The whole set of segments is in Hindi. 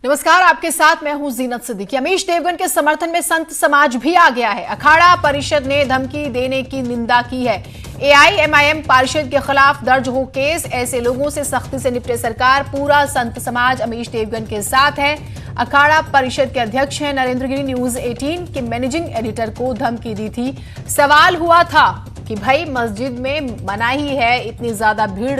नमस्कार, आपके साथ मैं हूं जीनत सिद्दीकी। अमीश देवगन के समर्थन में संत समाज भी आ गया है। अखाड़ा परिषद ने धमकी देने की निंदा की है। एआईएमआईएम पार्षद के खिलाफ दर्ज हो केस, ऐसे लोगों से सख्ती से निपटे सरकार। पूरा संत समाज अमीश देवगन के साथ है। अखाड़ा परिषद के अध्यक्ष हैं नरेंद्र गिरी। न्यूज 18 के मैनेजिंग एडिटर को धमकी दी थी। सवाल हुआ था कि भाई मस्जिद में मनाही है, इतनी ज्यादा भीड़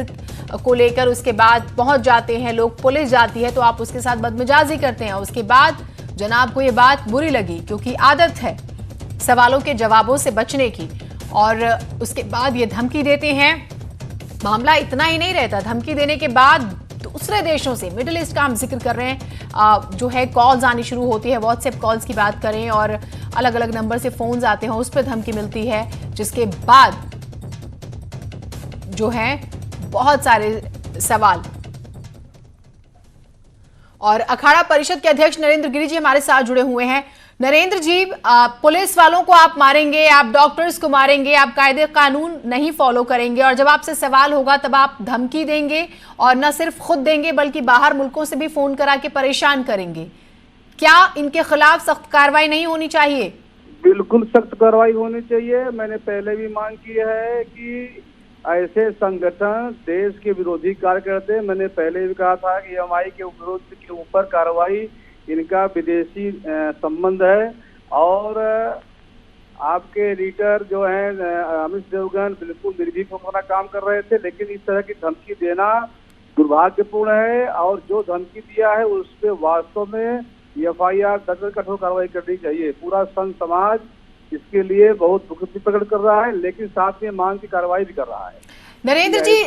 को लेकर उसके बाद पहुंच जाते हैं लोग, पुलिस जाती है तो आप उसके साथ बदमिजाजी करते हैं। उसके बाद जनाब को ये बात बुरी लगी क्योंकि आदत है सवालों के जवाबों से बचने की, और उसके बाद ये धमकी देते हैं। मामला इतना ही नहीं रहता, धमकी देने के बाद दूसरे देशों से, मिडिल ईस्ट का हम जिक्र कर रहे हैं, जो है कॉल्स आनी शुरू होती है। व्हाट्सएप कॉल्स की बात करें और अलग अलग नंबर से फोन्स आते हैं, उस पर धमकी मिलती है, जिसके बाद जो है बहुत सारे सवाल। और अखाड़ा परिषद के अध्यक्ष नरेंद्र गिरी जी हमारे साथ जुड़े हुए हैं। नरेंद्र जी, पुलिस वालों को आप मारेंगे, आप डॉक्टर्स को मारेंगे, आप कायदे कानून नहीं फॉलो करेंगे, और जब आपसे सवाल होगा तब आप धमकी देंगे, और न सिर्फ खुद देंगे बल्कि बाहर मुल्कों से भी फोन करा के परेशान करेंगे। क्या इनके खिलाफ सख्त कार्रवाई नहीं होनी चाहिए? बिल्कुल सख्त कार्रवाई होनी चाहिए। मैंने पहले भी मांग की है कि ऐसे संगठन देश के विरोधी कार्य करते हैं। मैंने पहले भी कहा था कि एमआई के विरोध के ऊपर कार्रवाई, इनका विदेशी संबंध है। और आपके एडिटर जो है अमीश देवगन बिल्कुल निर्भीक होकर अपना काम कर रहे थे, लेकिन इस तरह की धमकी देना दुर्भाग्यपूर्ण है। और जो धमकी दिया है उस पर वास्तव में एफआईआर दर्ज, कठोर कार्रवाई करनी चाहिए। पूरा संत समाज इसके लिए बहुत दुख प्रकट कर रहा है, लेकिन साथ में मांग की कार्रवाई भी कर रहा है। नरेंद्र जी,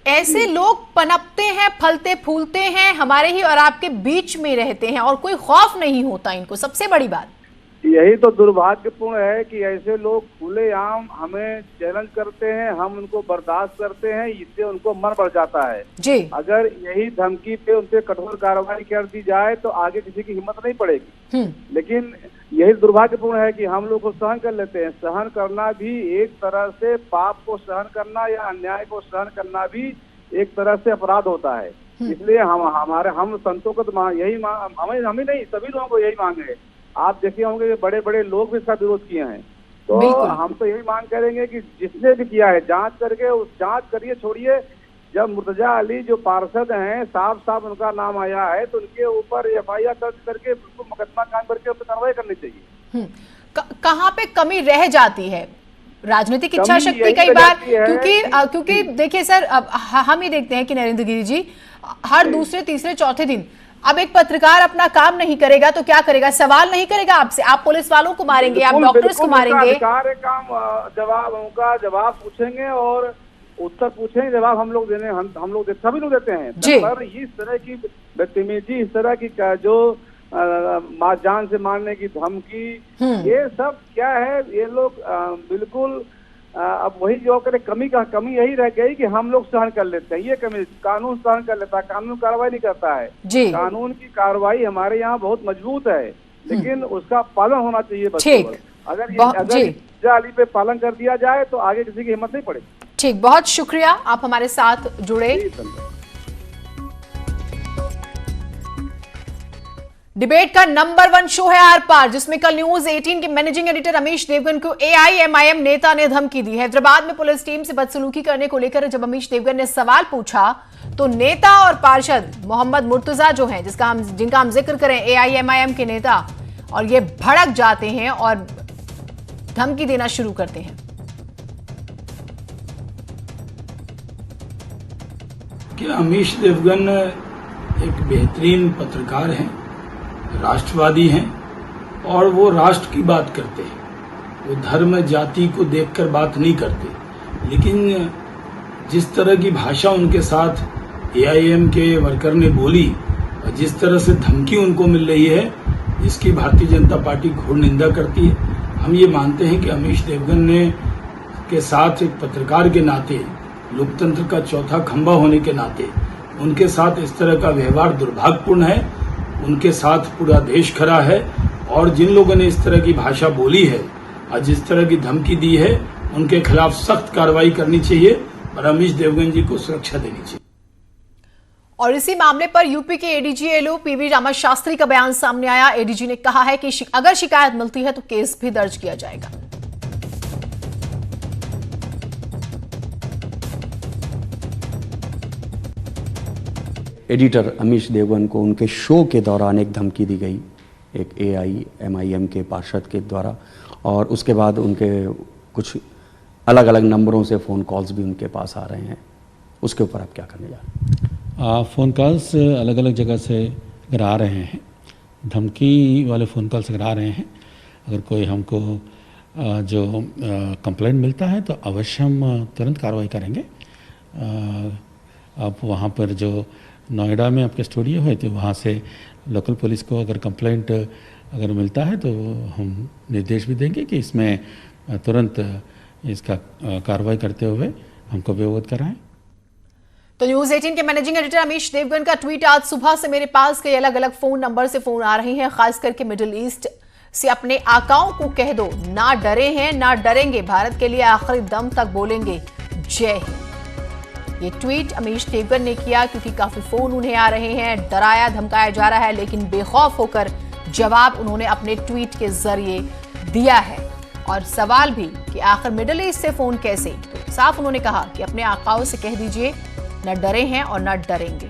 ऐसे लोग पनपते हैं, फलते फूलते हैं, हमारे ही और आपके बीच में रहते हैं, और कोई खौफ नहीं होता इनको। सबसे बड़ी बात यही तो दुर्भाग्यपूर्ण है कि ऐसे लोग खुलेआम हमें चैलेंज करते हैं, हम उनको बर्दाश्त करते हैं, इससे उनको मन बढ़ जाता है जी। अगर यही धमकी पे उन पे कठोर कार्रवाई कर दी जाए तो आगे किसी की हिम्मत नहीं पड़ेगी। लेकिन यही दुर्भाग्यपूर्ण है कि हम लोग को सहन कर लेते हैं। सहन करना भी एक तरह से, पाप को सहन करना या अन्याय को सहन करना भी एक तरह से अपराध होता है। इसलिए हम संतों को तो यही हमें नहीं, सभी लोगों को यही मांग है। आप देखे होंगे कि बड़े बड़े लोग भी इसका विरोध किए हैं, तो हम तो यही मांग करेंगे कि जिसने भी किया है जांच करके, उस जांच करिए, छोड़िए। जब मुर्तजा अली जो पार्षद हैं, साफ साफ उनका नाम आया है, तो उनके ऊपर एफआईआर दर्ज करके बिल्कुल मुकदमा कायम करके उस पर कार्रवाई करनी चाहिए। कहाँ पे कमी रह जाती है? राजनीतिक इच्छा शक्ति कई बार, क्योंकि देखिए सर, अब हम ही देखते हैं कि नरेंद्र गिरी जी हर दूसरे तीसरे चौथे दिन, अब एक पत्रकार अपना काम नहीं करेगा तो क्या करेगा? सवाल नहीं करेगा आपसे, आप पुलिस वालों को मारेंगे, आप डॉक्टर्स को मारेंगे। काम जवाब, उनका जवाब पूछेंगे और उत्तर पूछेंगे, जवाब हम लोग देने, हम लोग सभी लोग देते हैं। पर इस तरह की बदतमीजी, इस तरह की जो जान से मारने की धमकी, ये सब क्या है? ये लोग बिल्कुल अब वही जो करे, कमी यही रह गई कि हम लोग सहन कर लेते हैं। ये कमी, कानून सहन कर लेता है, कानून कार्रवाई नहीं करता है। कानून की कार्रवाई हमारे यहाँ बहुत मजबूत है, लेकिन उसका पालन होना चाहिए बस। अगर अली पे पालन कर दिया जाए तो आगे किसी की हिम्मत नहीं पड़ेगी। ठीक, बहुत शुक्रिया, आप हमारे साथ जुड़े। डिबेट का नंबर 1 शो है आर पार, जिसमें कल न्यूज 18 के मैनेजिंग एडिटर अमीश देवगन को एआईएमआईएम नेता ने धमकी दी। हैदराबाद में पुलिस टीम से बदसलूकी करने को लेकर जब अमीश देवगन ने सवाल पूछा तो नेता और पार्षद मोहम्मद मुर्तजा जो हैं, जिनका हम जिक्र करें, एआईएमआईएम के नेता, और ये भड़क जाते हैं और धमकी देना शुरू करते हैं। क्या अमीश देवगन एक बेहतरीन पत्रकार हैं, राष्ट्रवादी हैं, और वो राष्ट्र की बात करते हैं। वो धर्म जाति को देखकर बात नहीं करते, लेकिन जिस तरह की भाषा उनके साथ एआईएम के वर्कर ने बोली और जिस तरह से धमकी उनको मिल रही है, इसकी भारतीय जनता पार्टी घोर निंदा करती है। हम ये मानते हैं कि अमीश देवगन ने के साथ एक पत्रकार के नाते, लोकतंत्र का चौथा खंभा होने के नाते, उनके साथ इस तरह का व्यवहार दुर्भाग्यपूर्ण है। उनके साथ पूरा देश खड़ा है, और जिन लोगों ने इस तरह की भाषा बोली है और जिस तरह की धमकी दी है, उनके खिलाफ सख्त कार्रवाई करनी चाहिए और अमीश देवगन जी को सुरक्षा देनी चाहिए। और इसी मामले पर यूपी के ADG LO PV Rama Shastri का बयान सामने आया। एडीजी ने कहा है कि अगर शिकायत मिलती है तो केस भी दर्ज किया जाएगा। एडिटर अमीश देवगन को उनके शो के दौरान एक धमकी दी गई, एक AIMIM के पार्षद के द्वारा, और उसके बाद उनके कुछ अलग अलग नंबरों से फ़ोन कॉल्स भी उनके पास आ रहे हैं। उसके ऊपर आप क्या करने जा रहे हैं? फ़ोन कॉल्स अलग अलग जगह से अगर आ रहे हैं, धमकी वाले फ़ोन कॉल्स अगर आ रहे हैं, अगर कोई हमको जो कंप्लेंट मिलता है तो अवश्य हम तुरंत कार्रवाई करेंगे। आप वहाँ पर जो नोएडा में आपके स्टूडियो है तो वहाँ से लोकल पुलिस को अगर कंप्लेंट अगर मिलता है तो हम निर्देश भी देंगे कि इसमें तुरंत इसका कार्रवाई करते हुए हमको भी अवगत कराएं। तो न्यूज 18 के मैनेजिंग एडिटर अमीश देवगन का ट्वीट, आज सुबह से मेरे पास कई अलग अलग फोन नंबर से फोन आ रहे हैं, खास करके मिडिल ईस्ट से। अपने आकाओं को कह दो ना डरे हैं ना डरेंगे, भारत के लिए आखिरी दम तक बोलेंगे जय हिंद। ये ट्वीट अमीश देवगन ने किया क्योंकि काफी फोन उन्हें आ रहे हैं, डराया धमकाया जा रहा है, लेकिन बेखौफ होकर जवाब उन्होंने अपने ट्वीट के जरिए दिया है। और सवाल भी कि आखिर मिडिल ईस्ट से फोन कैसे, तो साफ उन्होंने कहा कि अपने आकाओं से कह दीजिए न डरे हैं और न डरेंगे।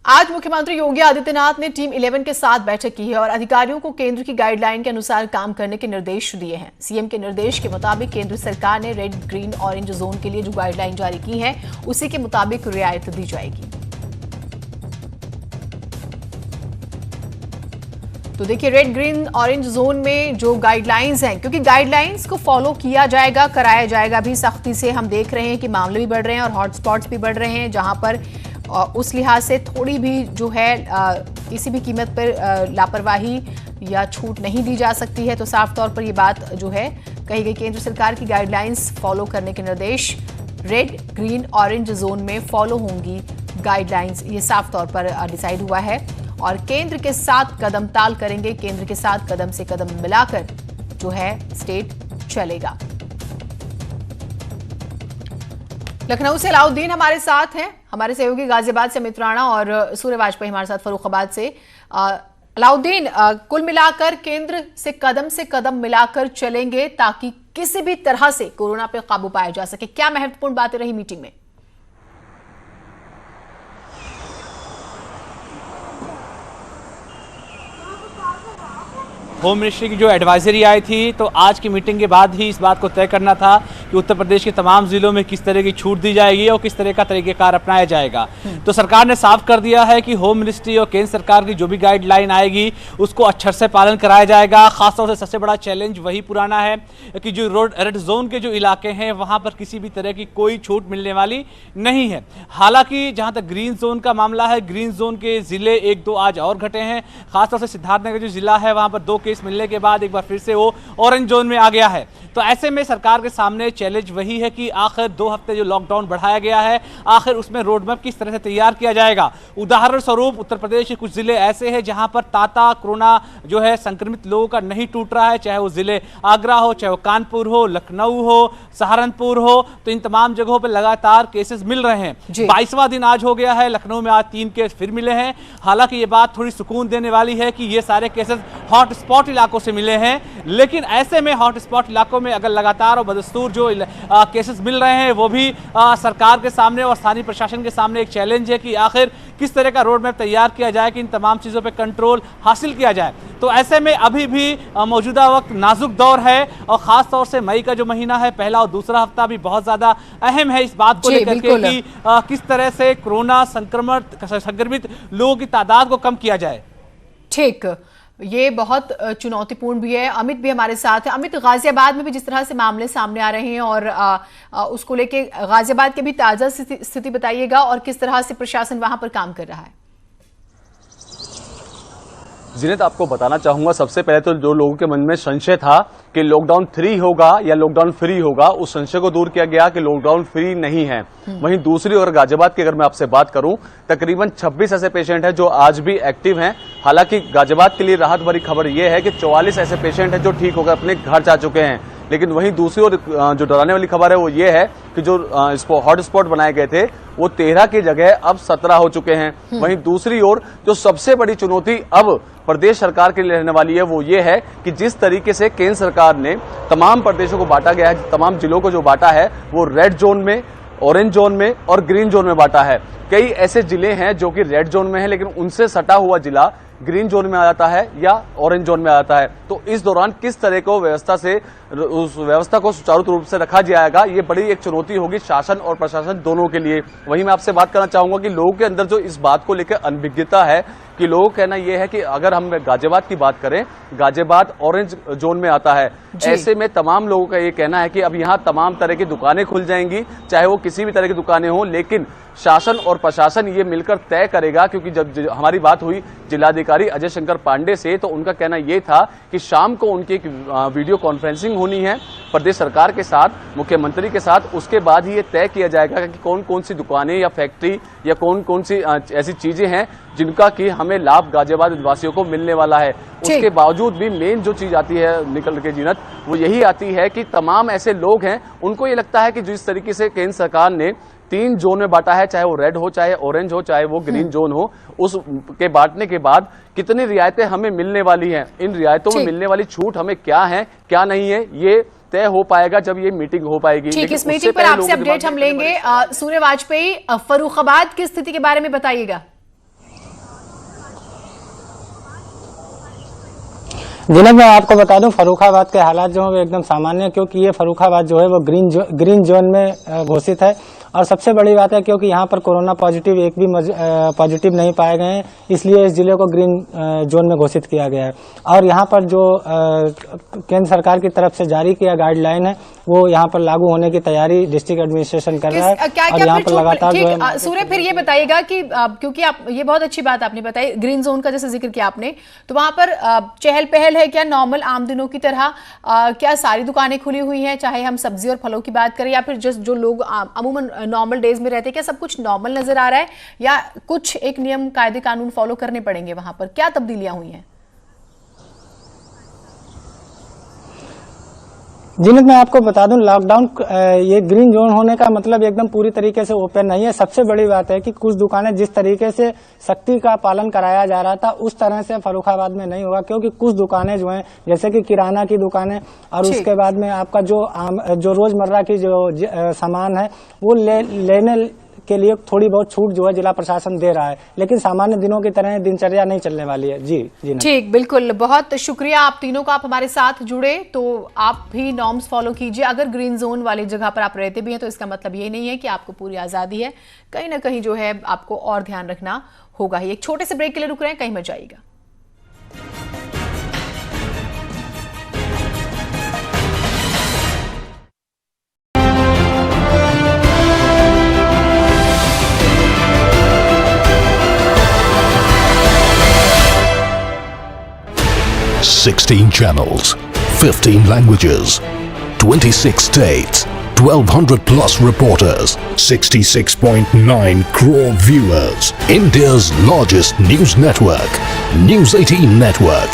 आज मुख्यमंत्री योगी आदित्यनाथ ने टीम 11 के साथ बैठक की है और अधिकारियों को केंद्र की गाइडलाइन के अनुसार काम करने के निर्देश दिए हैं। सीएम के निर्देश के मुताबिक केंद्र सरकार ने रेड, ग्रीन, ऑरेंज जोन के लिए जो गाइडलाइन जारी की है उसी के मुताबिक रियायत दी जाएगी। तो देखिए, रेड, ग्रीन, ऑरेंज जोन में जो गाइडलाइंस हैं, क्योंकि गाइडलाइंस को फॉलो किया जाएगा, कराया जाएगा भी सख्ती से। हम देख रहे हैं कि मामले भी बढ़ रहे हैं और हॉटस्पॉट्स भी बढ़ रहे हैं, जहां पर उस लिहाज से थोड़ी भी जो है किसी भी कीमत पर लापरवाही या छूट नहीं दी जा सकती है। तो साफ तौर पर ये बात जो है कही गई, केंद्र सरकार की गाइडलाइंस फॉलो करने के निर्देश रेड, ग्रीन, ऑरेंज जोन में फॉलो होंगी गाइडलाइंस, ये साफ तौर पर डिसाइड हुआ है। और केंद्र के साथ कदम ताल करेंगे, केंद्र के साथ कदम से कदम मिलाकर जो है स्टेट चलेगा। लखनऊ से अलाउद्दीन हमारे साथ हैं, हमारे सहयोगी गाजियाबाद से अमित राणा और सूर्य वाजपेयी हमारे साथ फर्रुखाबाद से। अलाउद्दीन, कुल मिलाकर केंद्र से कदम मिलाकर चलेंगे ताकि किसी भी तरह से कोरोना पे काबू पाया जा सके। क्या महत्वपूर्ण बातें रही मीटिंग में? होम मिनिस्ट्री की जो एडवाइजरी आई थी, तो आज की मीटिंग के बाद ही इस बात को तय करना था कि उत्तर प्रदेश के तमाम जिलों में किस तरह की छूट दी जाएगी और किस तरह का तरीक़ेकार अपनाया जाएगा। तो सरकार ने साफ कर दिया है कि होम मिनिस्ट्री और केंद्र सरकार की जो भी गाइडलाइन आएगी उसको अक्षर से पालन कराया जाएगा। खासतौर से सबसे बड़ा चैलेंज वही पुराना है कि जो रेड जोन के जो इलाके हैं वहाँ पर किसी भी तरह की कोई छूट मिलने वाली नहीं है। हालांकि जहाँ तक ग्रीन जोन का मामला है, ग्रीन जोन के ज़िले 1-2 आज और घटे हैं। खासतौर से सिद्धार्थनगर जो ज़िला है वहाँ पर 2 केस मिलने के बाद एक बार फिर से वो ऑरेंज जोन में आ गया है। तो ऐसे में सरकार के सामने चैलेंज वही है कि आखिर 2 हफ्ते जो लॉकडाउन बढ़ाया गया है, आखिर उसमें रोड मैप किस तरह से तैयार किया जाएगा। उदाहरण स्वरूप उत्तर प्रदेश के कुछ जिले ऐसे हैं जहां पर ताता कोरोना जो है संक्रमित लोगों का नहीं टूट रहा है, चाहे वो जिले आगरा हो, चाहे वो कानपुर हो, लखनऊ हो, सहारनपुर हो। तो इन तमाम जगहों पर लगातार केसेस मिल रहे हैं। 22वां दिन आज हो गया है, लखनऊ में आज 3 केस फिर मिले हैं। हालांकि ये बात थोड़ी सुकून देने वाली है कि ये सारे केसेस हॉटस्पॉट इलाकों से मिले हैं, लेकिन ऐसे में हॉटस्पॉट इलाकों में अगर लगातार और बदस्तूर जो केसेस मिल रहे हैं वो भी सरकार के सामने और स्थानीय प्रशासन के सामने एक चैलेंज है कि आखिर किस तरह का रोड मैप तैयार किया जाए कि इन तमाम चीज़ों पे कंट्रोल हासिल किया जाए। तो ऐसे में अभी भी मौजूदा वक्त नाजुक दौर है और ख़ास तौर से मई का जो महीना है, पहला और दूसरा हफ्ता भी बहुत ज़्यादा अहम है इस बात को लेकर के कि किस तरह से कोरोना संक्रमित लोगों की तादाद को कम किया जाए। ठीक, ये बहुत चुनौतीपूर्ण भी है। अमित भी हमारे साथ है। अमित, गाजियाबाद में भी जिस तरह से मामले सामने आ रहे हैं और उसको लेके गाजियाबाद के भी ताजा स्थिति बताइएगा और किस तरह से प्रशासन वहां पर काम कर रहा है। जिन्हें आपको बताना चाहूंगा, सबसे पहले तो जो लोगों के मन में संशय था कि लॉकडाउन 3 होगा या लॉकडाउन फ्री होगा, उस संशय को दूर किया गया कि लॉकडाउन फ्री नहीं है। वहीं दूसरी ओर गाजियाबाद की अगर मैं आपसे बात करूं, तकरीबन 26 ऐसे पेशेंट हैं जो आज भी एक्टिव हैं। हालांकि गाजियाबाद के लिए राहत भरी खबर यह है कि 44 ऐसे पेशेंट हैं जो ठीक होकर अपने घर जा चुके हैं। लेकिन वहीं दूसरी ओर जो डराने वाली खबर है वो ये है कि जो हॉटस्पॉट बनाए गए थे वो 13 की जगह अब 17 हो चुके हैं। वहीं दूसरी ओर जो सबसे बड़ी चुनौती अब प्रदेश सरकार के लिए रहने वाली है वो ये है कि जिस तरीके से केंद्र सरकार ने तमाम प्रदेशों को बांटा गया है, तमाम जिलों को जो बांटा है वो रेड जोन में, ऑरेंज जोन में और ग्रीन जोन में बांटा है। कई ऐसे जिले हैं जो कि रेड जोन में है लेकिन उनसे सटा हुआ जिला ग्रीन जोन में आ जाता है या ऑरेंज जोन में आ जाता है। तो इस दौरान किस तरह को उस व्यवस्था को सुचारू रूप से रखा जाएगा, ये बड़ी एक चुनौती होगी शासन और प्रशासन दोनों के लिए। वहीं मैं आपसे बात करना चाहूंगा कि लोगों के अंदर जो इस बात को लेकर अनभिज्ञता है कि लोगों का कहना यह है कि अगर हम गाजियाबाद की बात करें, गाजियाबाद ऑरेंज जोन में आता है। ऐसे में तमाम लोगों का ये कहना है कि अब यहाँ तमाम तरह की दुकानें खुल जाएंगी, चाहे वो किसी भी तरह की दुकानें हो, लेकिन शासन और प्रशासन ये मिलकर तय करेगा। क्योंकि जब हमारी बात हुई जिलाधिकारी अजय शंकर पांडे से, तो उनका कहना ये था कि शाम को उनकी एक वीडियो कॉन्फ्रेंसिंग होनी है प्रदेश सरकार के साथ, मुख्यमंत्री के साथ। उसके बाद ही ये तय किया जाएगा कि कौन कौन सी दुकानें या फैक्ट्री या कौन कौन सी ऐसी चीजें हैं जिनका कि हमें लाभ गाजियाबाद निवासियों को मिलने वाला है। उसके बावजूद भी मेन जो चीज आती है निकल के जीनत, वो यही आती है कि तमाम ऐसे लोग हैं, उनको ये लगता है कि जिस तरीके से केंद्र सरकार ने 3 जोन में बांटा है, चाहे वो रेड हो, चाहे ऑरेंज हो, चाहे वो ग्रीन जोन हो, उस के बांटने के बाद कितनी रियायतें हमें मिलने वाली हैं, इन रियायतों में मिलने वाली छूट हमें क्या है क्या नहीं है, ये तय हो पाएगा जब ये मीटिंग हो पाएगी। ठीक, इस मीटिंग पर आपसे अपडेट हम लेंगे। सूर्य वाजपेयी, फर्रुखाबाद की स्थिति के बारे में बताइएगा। जिन्हें मैं आपको बता दूं, फर्रुखाबाद के हालात जो है एकदम सामान्य है, क्योंकि ये फर्रुखाबाद जो है वो ग्रीन जोन में घोषित है। और सबसे बड़ी बात है क्योंकि यहाँ पर कोरोना पॉजिटिव एक भी पॉजिटिव नहीं पाए गए हैं, इसलिए इस जिले को ग्रीन जोन में घोषित किया गया है। और यहाँ पर जो केंद्र सरकार की तरफ से जारी किया गाइडलाइन है वो यहाँ पर लागू होने की तैयारी डिस्ट्रिक्ट एडमिनिस्ट्रेशन कर रहा है। और यहाँ पर लगातार जो है सूर्य, फिर ये बताइएगा कि क्योंकि आप ये बहुत अच्छी बात आपने बताई, ग्रीन जोन का जैसे जिक्र किया आपने, तो वहां पर चहल पहल है क्या नॉर्मल आम दिनों की तरह? क्या सारी दुकानें खुली हुई हैं, चाहे हम सब्जी और फलों की बात करें या फिर जस्ट जो लोग अमूमन नॉर्मल डेज में रहते हैं, क्या सब कुछ नॉर्मल नजर आ रहा है या कुछ एक नियम कायदे कानून फॉलो करने पड़ेंगे? वहां पर क्या तब्दीलियां हुई हैं? जिन्हें मैं आपको बता दूं, लॉकडाउन ये ग्रीन जोन होने का मतलब एकदम पूरी तरीके से ओपन नहीं है। सबसे बड़ी बात है कि कुछ दुकानें जिस तरीके से सख्ती का पालन कराया जा रहा था उस तरह से फर्रुखाबाद में नहीं होगा, क्योंकि कुछ दुकानें जो हैं जैसे कि किराना की दुकानें और उसके बाद में आपका जो रोजमर्रा की जो सामान है वो लेने के लिए थोड़ी बहुत छूट जो है जिला प्रशासन दे रहा है, लेकिन सामान्य दिनों की तरह दिनचर्या नहीं चलने वाली है। जी ठीक, बिल्कुल, बहुत शुक्रिया आप तीनों का, आप हमारे साथ जुड़े। तो आप भी नॉर्म्स फॉलो कीजिए। अगर ग्रीन जोन वाली जगह पर आप रहते भी हैं तो इसका मतलब ये नहीं है कि आपको पूरी आजादी है, कहीं ना कहीं जो है आपको और ध्यान रखना होगा ही। एक छोटे से ब्रेक के लिए रुक रहे हैं, कहीं मत जाइएगा। Sixteen channels, 15 languages, 26 states, 1,200 plus reporters, 66.9 crore viewers. India's largest news network, News 18 Network.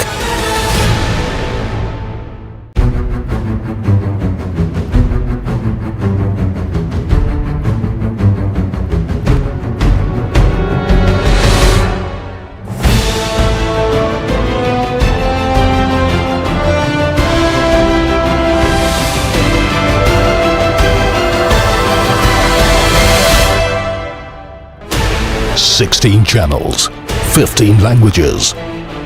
Sixteen channels, 15 languages,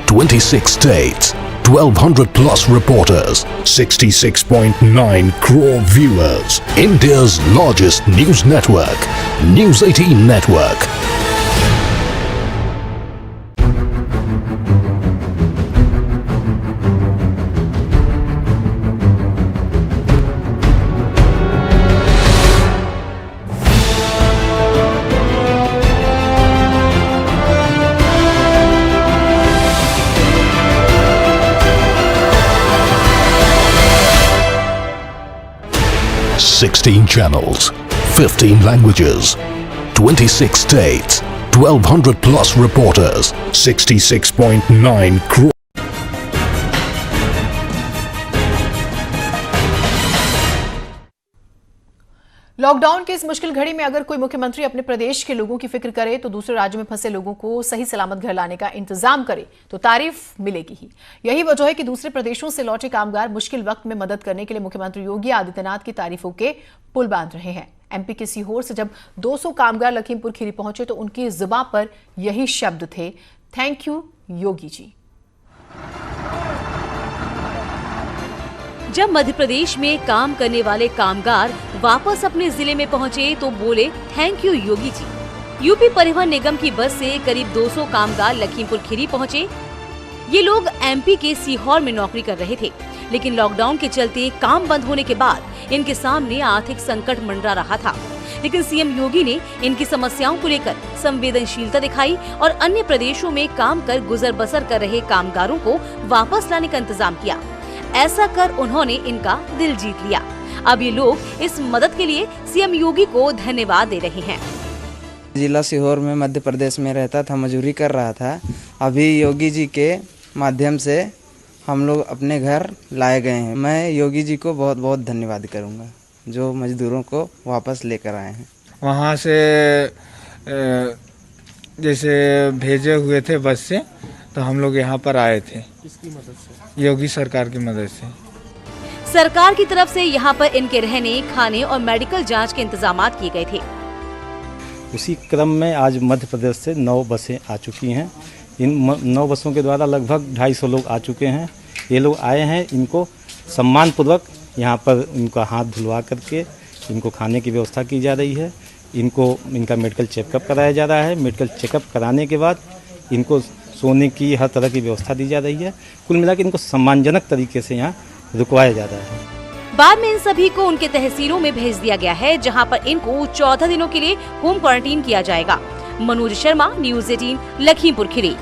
26 states, 1,200 plus reporters, 66.9 crore viewers. India's largest news network, News 18 Network. 16 channels, 15 languages, 26 states, 1200 plus reporters, 66.9 crore. Lockdown की इस मुश्किल घड़ी में अगर कोई मुख्यमंत्री अपने प्रदेश के लोगों की फिक्र करे तो दूसरे राज्यों में फंसे लोगों को सही सलामत घर लाने का इंतजाम करे तो तारीफ मिलेगी ही। यही वजह है कि दूसरे प्रदेशों से लौटे कामगार मुश्किल वक्त में मदद करने के लिए मुख्यमंत्री योगी आदित्यनाथ की तारीफों के पुल बांध रहे हैं। एमपी के सीहोर से जब 200 कामगार लखीमपुर खीरी पहुंचे तो उनकी जुबान पर यही शब्द थे, थैंक यू योगी जी। जब मध्य प्रदेश में काम करने वाले कामगार वापस अपने जिले में पहुंचे तो बोले, thank you Yogi ji. UP परिवहन निगम की बस से करीब 200 कामगार लखीमपुर खीरी पहुंचे। ये लोग एमपी के सीहोर में नौकरी कर रहे थे, लेकिन लॉकडाउन के चलते काम बंद होने के बाद इनके सामने आर्थिक संकट मंडरा रहा था। लेकिन सीएम योगी ने इनकी समस्याओं को लेकर संवेदनशीलता दिखाई और अन्य प्रदेशों में काम कर गुजर बसर कर रहे कामगारों को वापस लाने का इंतजाम किया। ऐसा कर उन्होंने इनका दिल जीत लिया। अब ये लोग इस मदद के लिए सीएम योगी को धन्यवाद दे रहे हैं। जिला सीहोर में मध्य प्रदेश में रहता था, मजदूरी कर रहा था। अभी योगी जी के माध्यम से हम लोग अपने घर लाए गए हैं। मैं योगी जी को बहुत बहुत धन्यवाद करूंगा जो मजदूरों को वापस लेकर आए हैं। वहाँ से जैसे भेजे हुए थे बस से, तो हम लोग यहाँ पर आए थे। किसकी मदद से? योगी सरकार की मदद से। सरकार की तरफ से यहाँ पर इनके रहने, खाने और मेडिकल जांच के इंतजाम किए गए थे। उसी क्रम में आज मध्य प्रदेश से 9 बसें आ चुकी हैं। इन 9 बसों के द्वारा लगभग 250 लोग आ चुके हैं। ये लोग आए हैं, इनको सम्मानपूर्वक यहाँ पर इनका हाथ धुलवा करके इनको खाने की व्यवस्था की जा रही है। इनका मेडिकल चेकअप कराया जा रहा है। मेडिकल चेकअप कराने के बाद इनको सोने की हर तरह की व्यवस्था दी जा रही है। कुल मिलाकर इनको सम्मानजनक तरीके से यहाँ रुकवाया जा रहा है। बाद में इन सभी को उनके तहसीलों में भेज दिया गया है, जहां पर इनको 14 दिनों के लिए होम क्वारंटीन किया जाएगा। मनोज शर्मा, न्यूज़ 18, लखीमपुर खीरी।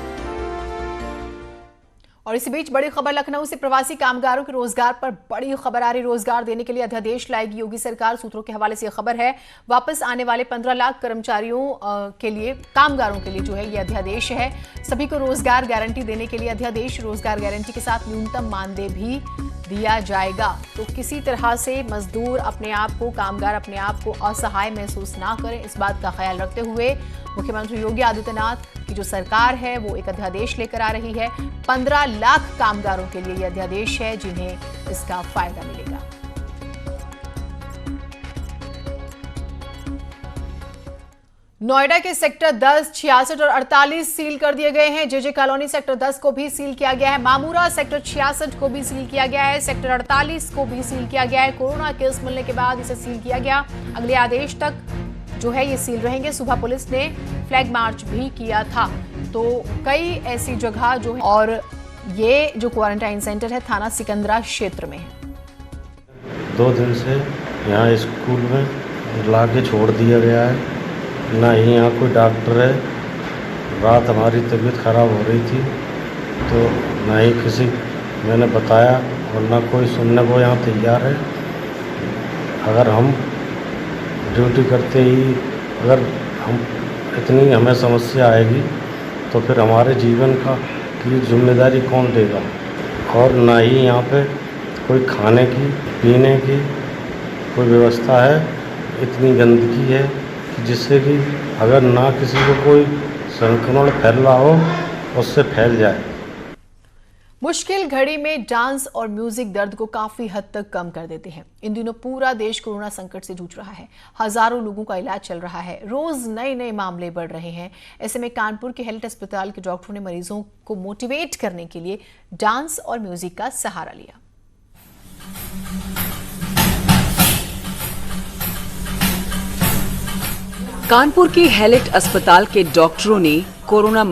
और इसी बीच बड़ी खबर लखनऊ से प्रवासी कामगारों के रोजगार पर बड़ी खबर आ रही। रोजगार देने के लिए अध्यादेश लाएगी योगी सरकार। सूत्रों के हवाले से खबर है, वापस आने वाले 15 लाख कर्मचारियों के लिए, कामगारों के लिए जो है ये अध्यादेश है। सभी को रोजगार गारंटी देने के लिए अध्यादेश। रोजगार गारंटी के साथ न्यूनतम मानदेय भी दिया जाएगा। तो किसी तरह से मजदूर अपने आप को, कामगार अपने आप को असहाय महसूस ना करें, इस बात का ख्याल रखते हुए मुख्यमंत्री योगी आदित्यनाथ की जो सरकार है वो एक अध्यादेश लेकर आ रही है। 15 लाख कामगारों के लिए ये अध्यादेश है जिन्हें इसका फायदा मिलेगा। नोएडा के सेक्टर 10, 66 और 48 सील कर दिए गए हैं। जेजे कॉलोनी सेक्टर 10 को भी सील किया गया है। मामूरा सेक्टर 66 को भी सील किया गया है। सेक्टर 48 को भी सील किया गया है। कोरोना केस मिलने के बाद इसे सील किया गया। अगले आदेश तक जो है ये सील रहेंगे। सुबह पुलिस ने फ्लैग मार्च भी किया था। तो कई ऐसी जगह जो है, और ये जो क्वारंटाइन सेंटर है थाना सिकंदरा क्षेत्र में है। 2 दिन से यहाँ स्कूल में ला के छोड़ दिया गया है। ना ही यहाँ कोई डॉक्टर है। रात हमारी तबीयत खराब हो रही थी तो ना ही किसी मैंने बताया और ना कोई सुनने को यहाँ तैयार है। अगर हम ड्यूटी करते ही अगर हम इतनी हमें समस्या आएगी तो फिर हमारे जीवन की जिम्मेदारी कौन देगा। और ना ही यहाँ पे कोई खाने की, पीने की कोई व्यवस्था है। इतनी गंदगी है जिससे कि अगर ना किसी को कोई संक्रमण फैल रहा हो उससे फैल जाए। मुश्किल घड़ी में डांस और म्यूजिक दर्द को काफी हद तक कम कर देते हैं। इन दिनों पूरा देश कोरोना संकट से जूझ रहा है। हजारों लोगों का इलाज चल रहा है। रोज नए नए मामले बढ़ रहे हैं। ऐसे में कानपुर के हेल्थ अस्पताल के डॉक्टरों ने मरीजों को मोटिवेट करने के लिए डांस और म्यूजिक का सहारा लिया। कानपुर के हेल्थ अस्पताल के डॉक्टरों ने कोरोना